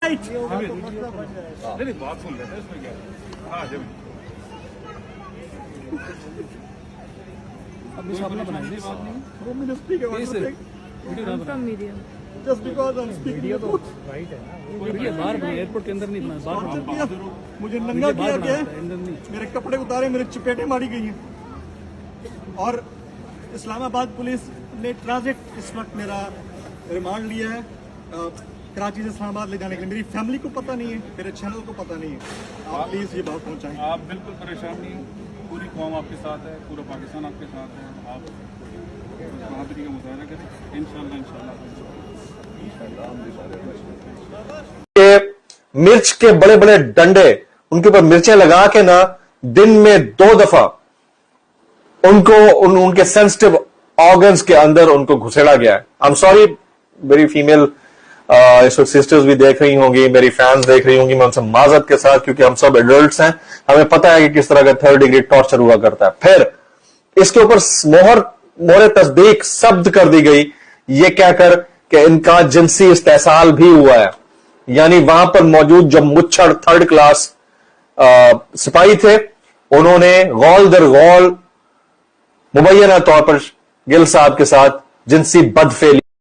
नहीं बात सुन लेते हैं इसमें क्या। हाँ जब Just because I'm speaking the truth. बाहर एयरपोर्ट के अंदर नहीं बाहर मुझे नंगा किया गया है, मेरे कपड़े उतारे, मेरे चपेटें मारी गई हैं और इस्लामाबाद पुलिस ने ट्रांजिट इस वक्त मेरा रिमांड लिया है कराची से इस्लामाबाद ले जाने के लिए। मेरी फैमिली को पता नहीं है, मेरे चैनल को पता नहीं है। आप प्लीज ये बात पहुंचाएं। आप बिल्कुल परेशान नहीं, पूरी कौम आपके साथ है, पूरा पाकिस्तान आपके साथ है। आप बहादुरी का मुजाहरा करें, इंशाल्लाह। मिर्च के बड़े बड़े डंडे उनके ऊपर मिर्चें लगा के ना दिन में 2 दफा उनको उनके सेंसिटिव ऑर्गन्स के अंदर उनको घुसेड़ा गया है। आई एम सॉरी, मेरी फीमेल इस वक्त सिस्टर्स भी देख रही होंगी, मेरी फैंस देख रही होंगी, मैं उनसे माजरत के साथ, क्योंकि हम सब एडल्ट्स हैं, हमें पता है कि किस तरह का 3rd डिग्री टॉर्चर हुआ करता है। फिर इसके ऊपर मोहर तस्दीक शब्द कर दी गई, ये कहकर कि इनका जिनसी इस्तेसाल भी हुआ है। यानी वहां पर मौजूद जो मुच्छड़ 3rd क्लास सिपाही थे, उन्होंने गौल दर गौल मुबैना तौर पर गिल साहब के साथ जिनसी बदफेली